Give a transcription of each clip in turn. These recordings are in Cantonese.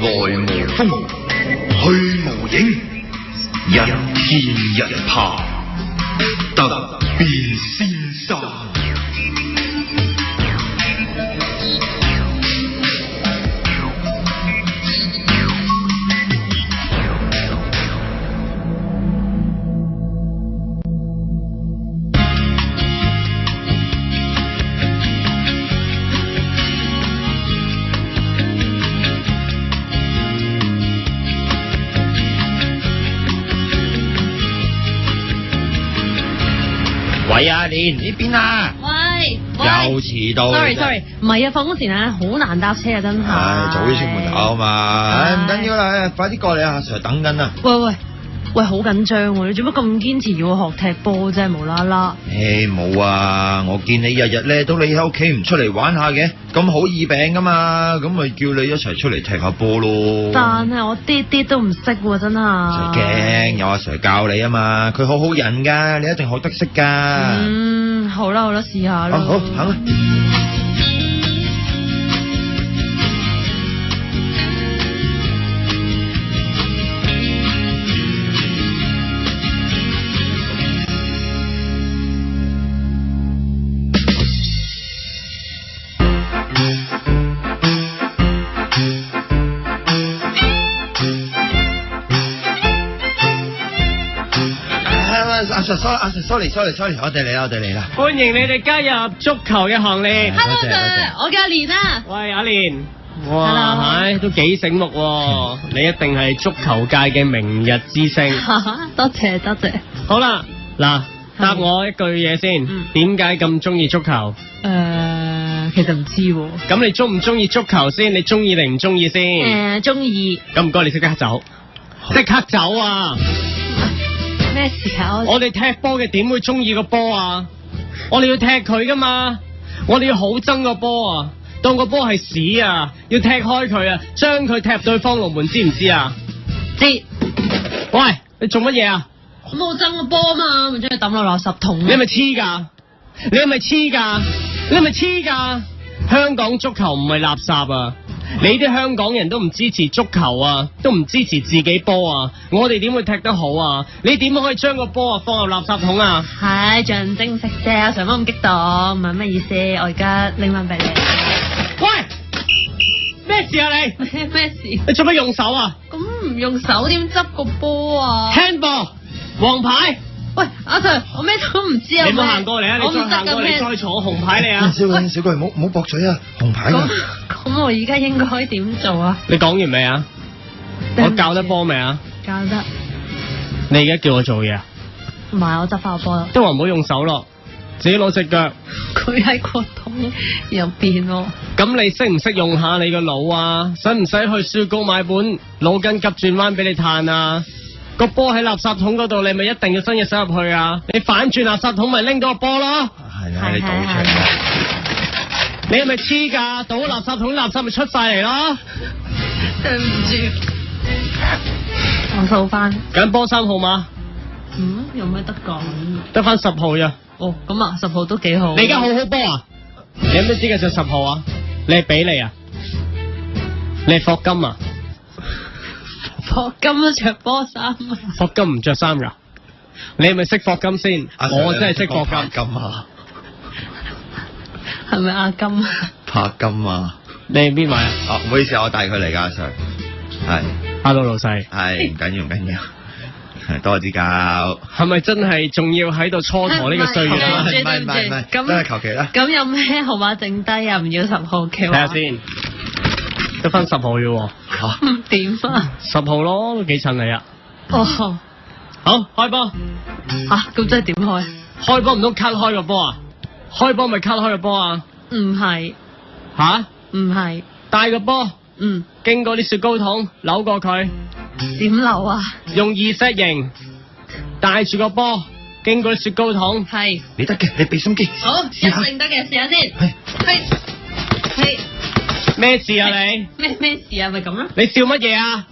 來無風，去無影，人見人怕，特變先生。喂啊，蓮呢邊啊？喂，又遲到。sorry，唔係啊，放工時啊，好難搭車啊，真係。唉，早啲出門口啊嘛。唔緊要啦，快啲過嚟啊，阿 Sir 等緊啊。喂，好緊張喎！你做乜咁堅持要我學踢波啫？無啦啦。冇啊，我見你日日咧都匿喺屋企唔出嚟玩下嘅，咁好易病噶嘛，咁咪叫你一齊出嚟踢下波咯。但係我啲都唔識喎，真係。唔使驚，有阿 Sir 教你啊嘛，佢好好人噶，你一定學得識噶。好啦，試下啦。好，行啦。阿 Sir，sorry，我哋嚟啦。歡迎你哋加入足球嘅行列。Hello Sir，我叫阿蓮啊。喂，阿蓮，哇，都幾醒目喎！你一定係足球界嘅明日之星。多謝。好啦，嗱，答我一句嘢先，點解咁中意足球？其實唔知喎。咁你中唔中意足球先？你中意定唔中意先？中意。咁唔該，你即刻走，即刻走啊！咩事啊？我哋踢波嘅點會中意個波啊？我哋要踢佢噶嘛，我哋要好憎個波啊，當個波係屎啊，要踢開佢啊，將佢踢入對方龍門，知唔知啊？知。喂，你做乜嘢啊？咁我憎個波嘛，咪將佢抌落垃圾桶。你係咪黐㗎？你係咪黐㗎？香港足球唔係垃圾啊！你啲香港人都唔支持足球啊，都唔支持自己波啊，我哋點會踢得好啊？你點可以將個波啊放入垃圾桶啊？係象徵式啫，阿 Sir 咁激動，唔係咩意思？我而家拎翻俾你。喂，咩事啊你？咩事？你做乜用手啊？咁唔用手點執個波啊 ？Handball，黃牌。喂，阿 Sir，我咩都唔知啊！你唔好行過嚟啊！你再行過嚟，再坐紅牌你啊！小鬼，唔好駁嘴啊！紅牌啊！咁我而家應該點做啊？你講完未啊？我教得波未啊？教得。你而家叫我做嘢啊？唔係，我執翻個波。都話唔好用手咯，自己攞隻腳。佢喺個桶入邊喎。咁你識唔識用下你個腦啊？使唔使去書局買本腦筋急轉彎俾你嘆啊？個波喺垃圾桶嗰度，你咪一定要伸隻手入去啊！你反轉垃圾桶咪拎到個波咯。係啊，你倒出嚟。你係咪黐㗎？倒垃圾桶，垃圾咪出晒嚟咯。對唔住，我數翻。揀波衫號碼。有咩得講？得翻10號咋？哦，咁啊，10號都幾好。你而家好波啊？你有咩資格着10號啊？你係比利啊？你係霍金啊？霍金都着波衫啊！霍金唔着衫噶，你係咪識霍金先？我真係識霍金。金啊？係咪阿金？柏金啊？你係邊位啊？哦，唔好意思，我帶佢嚟噶，阿 Sir。係。Hello，老細。係唔緊要，多指教。係咪真係仲要喺度蹉跎呢個歲月啊？唔係，咁都係求其啦。咁有咩號碼剩低啊？唔要10號嘅話。睇下先，得翻10號嘅喎。唔點啊？10號咯，都幾襯你啊。哦。好，開波。咁即係點開？開波唔通 cut 開個波啊？開波咪 cut 開個波啊？唔係。吓？唔係。帶個波。經過啲雪糕筒扭過佢。點扭啊？用2set型帶住個波經過啲雪糕筒。係。你得嘅，你俾心機。好，一定得嘅，試下先。係。咩事啊你？咩事啊？咪咁咯。你笑乜嘢啊？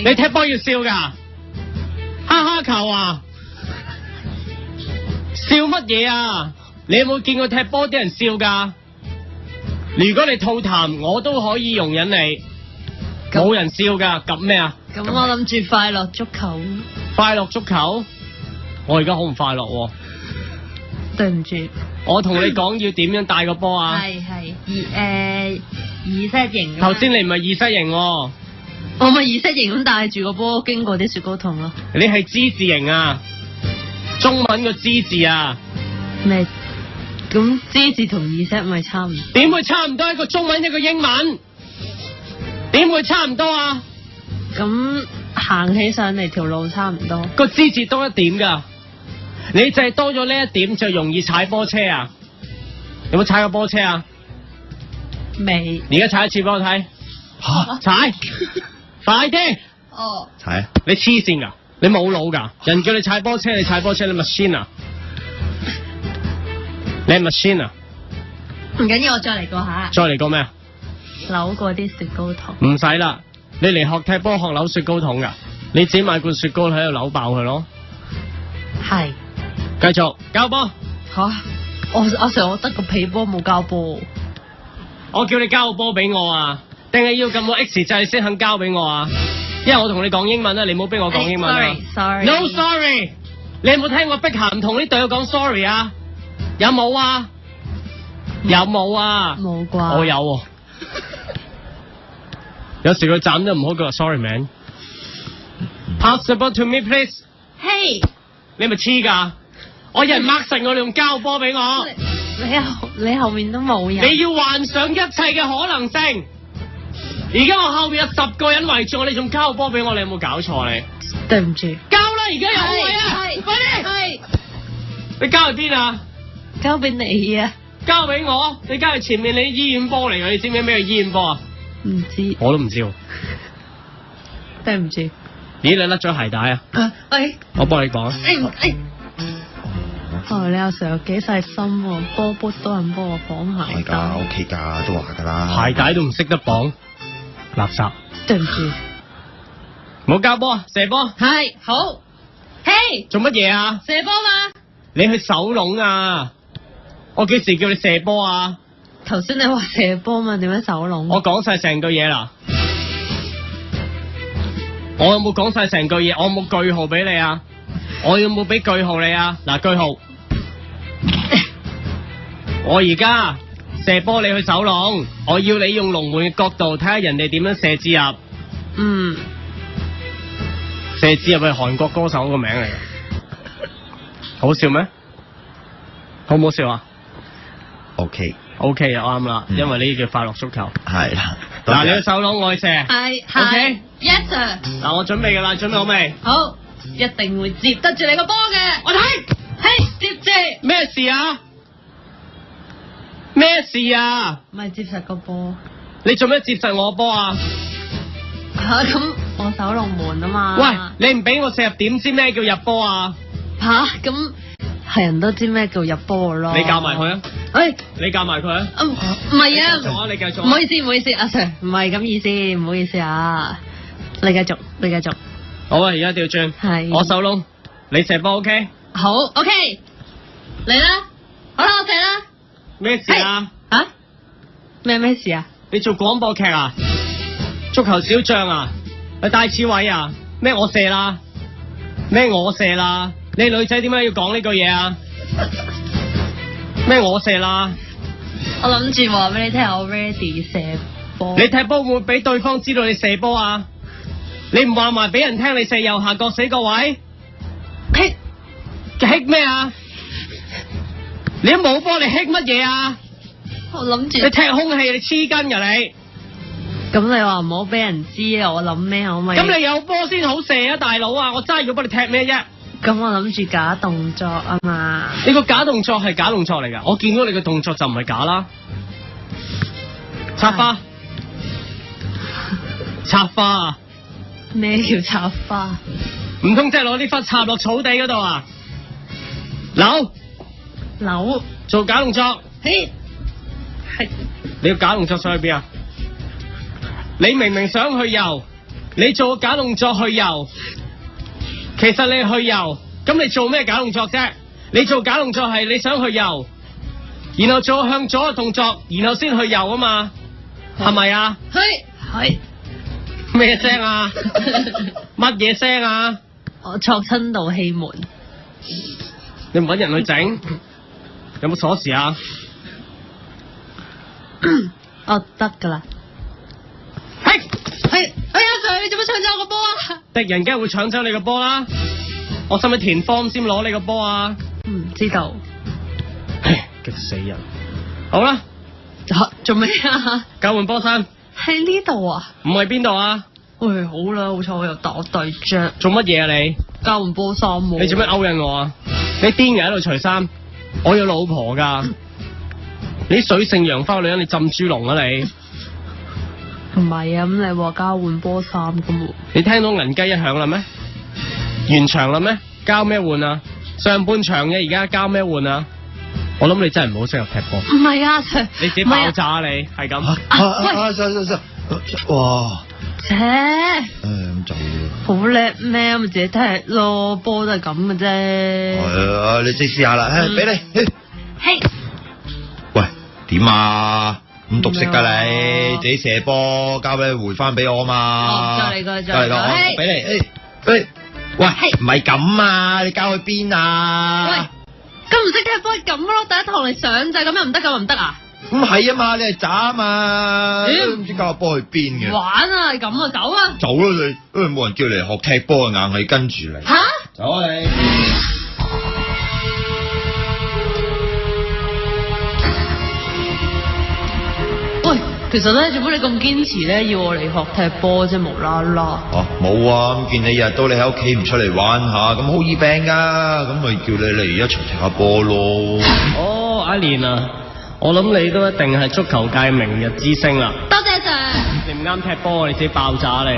你踢波要笑噶？哈哈球啊？笑乜嘢啊？你有冇見過踢波啲人笑㗎？如果你吐痰，我都可以容忍你。冇人笑㗎，咁咩啊？咁我諗住快樂足球。快樂足球？我而家好唔快樂喎。對唔住。我同你講要點樣帶個波啊？係二 set 型。頭先你唔係二 set 型喎。我咪二 set 型咁帶住個波經過啲雪糕筒咯。你係之字型啊？中文個之字啊？咩？咁之字同二 set 咪差唔多？點會差唔多？一個中文一個英文，點會差唔多啊？咁行起上嚟條路差唔多。個之字多一點㗎，你就係多咗呢一點就容易踩波車啊？有冇踩過波車啊？未。而家踩一次俾我睇。吓？踩！快啲！哦。踩！你黐線㗎？你冇腦㗎？人叫你踩波車，你踩波車，你 machine 啊？你係 machine 啊？唔緊要，我再嚟過下。再嚟過咩啊？扭過啲雪糕筒。唔使啦，你嚟學踢波學扭雪糕筒㗎，你自己買罐雪糕喺度扭爆佢咯。係。繼續交波。吓？阿 Sir， 我得個皮波冇交波。我叫你交個波俾我啊，定係要撳個 X 掣先肯交俾我啊？因為我同你講英文啊，你唔好逼我講英文啊。Sorry。No sorry。你有冇聽過碧咸同啲隊友講 sorry 啊？有冇啊？有冇啊？冇啩。我有喎。有時佢斬得唔好，佢話 sorry man。Pass the ball to me please。Hey。你咪黐㗎？我人擘實我，你用交波俾我。你後面都冇人。你要幻想一切嘅可能性。而家我後面有10個人圍住我，你仲交波俾我，你有冇搞錯你？對唔住。交啦！而家有位啊！快啲！係。你交去邊啊？交俾你啊！交俾我？你交去前面，你醫院波嚟㗎，你知唔知咩叫醫院波啊？唔知。我都唔知喎。對唔住。咦？你甩咗鞋帶啊？喂。我幫你講啊。哦，你阿 Sir 幾細心喎，波都人幫我綁鞋帶。係㗎，OK 㗎，都話㗎啦。鞋帶都唔識得綁，垃圾。對唔住。冇交波啊！射波。係好。嘿。做乜嘢啊？射波嘛。你去手籠啊！我幾時叫你射波啊？頭先你話射波嘛，點樣手籠？我講晒成句嘢啦。我有冇講晒成句嘢？我有冇句號俾你啊？我有冇俾句號你啊？嗱，句號。我而家射波，你去手籠，我要你用龍門嘅角度睇下人哋點樣射字入。嗯。射字入係韓國歌手個名嚟嘅。好笑咩？好唔好笑啊 ？OK 就啱啦，因為呢啲叫快樂足球。係啦。嗱，你嘅手籠我去射。係。OK。Yes sir。嗱，我準備㗎啦，準備好未？好，一定會接得住你個波嘅。我睇。嘿，接住。咩事啊？咩事啊？咪接實個波。你做咩接實我波啊？吓，咁我守龍門啊嘛。喂，你唔俾我射入，點知咩叫入波啊？吓，咁係人都知咩叫入波咯。你教埋佢啊！誒，你教埋佢啊！唔係啊。繼續啊！你繼續。唔好意思，阿 Sir，唔係咁意思，唔好意思啊。你繼續。好啊，而家調轉。係。我手窿，你射波 OK？好 OK。嚟啦，好啦，我射啦。咩事啊？吓？咩事啊？你做廣播劇啊？足球小將啊？係戴志偉啊？咩我射啦？咩我射啦？你女仔點解要講呢句嘢啊？咩我射啦？我諗住話俾你聽，我 ready 射波。你踢波會唔會俾對方知道你射波啊？你唔話埋俾人聽你射右下角死個位？hit 咩啊？你都冇波，你 hit 乜嘢啊？我諗住你踢空氣，你黐筋㗎你。咁你話唔好俾人知啊？我諗咩可唔可以？咁你有波先好射啊，大佬啊！我真係要幫你踢咩啫？咁我諗住假動作啊嘛。你個假動作係假動作嚟㗎，我見到你個動作就唔係假啦。插花，插花啊！咩叫插花？唔通即係攞啲花插落草地嗰度啊？扭做假動作。嘿，係你個假動作想去邊啊？你明明想去游，你做個假動作去游，其實你去游，咁你做咩假動作啫？你做假動作係你想去游，然後做向左嘅動作，然後先去右啊嘛，係咪啊？係咩聲啊？乜嘢聲啊？我戳親道氣門。你唔搵人去整？有冇鎖匙啊？哦，得噶啦。係哎呀 Sir，你做乜搶走我個波啊？敵人梗係會搶走你個波啦！我使唔使填 form 先攞你個波啊？唔知道。唉，激死人！好啦，做咩啊？交換波衫。喺呢度啊？唔係邊度啊？喂，好啦，好彩我又打對仗。做乜嘢啊你？交換波衫喎。你做咩勾引我啊？你癲嘅喺度除衫，我有老婆噶。你水性楊花女人，你浸豬籠啊你？唔係啊，咁你話交換波衫噶喎。你聽到銀雞一響啦咩？完場啦咩？交咩換啊？上半場嘅而家交咩換啊？我諗你真係唔好適合踢波。唔係啊，Sir，你自己爆炸啊你，係咁。哇！切，咁就好叻咩？咪自己踢咯，波都係咁嘅啫。係啊，你即試下啦，俾你。嘿，喂，點啊？咁獨食噶你，自己射波交俾回翻俾我嘛。哦，就嚟個，我俾你。喂，唔係咁啊，你交去邊啊？喂，咁唔識踢波咁咯，第一堂嚟上就係咁又唔得，咁唔得啊？咁係啊嘛，你係渣啊嘛，都唔知交個波去邊嘅。玩啊，係咁啊，走啊！走啦你，因為冇人叫你嚟學踢波，硬係跟住你。吓？走啊你！喂，其實咧，做乜你咁堅持咧，要我嚟學踢波啫，無啦啦。哦，冇啊，咁見你日都你喺屋企唔出嚟玩下，咁好易病噶，咁咪叫你嚟一齊踢下波咯。哦，阿蓮啊，我諗你都一定係足球界明日之星啦。多謝 Sir。你唔啱踢波，你自己爆炸你。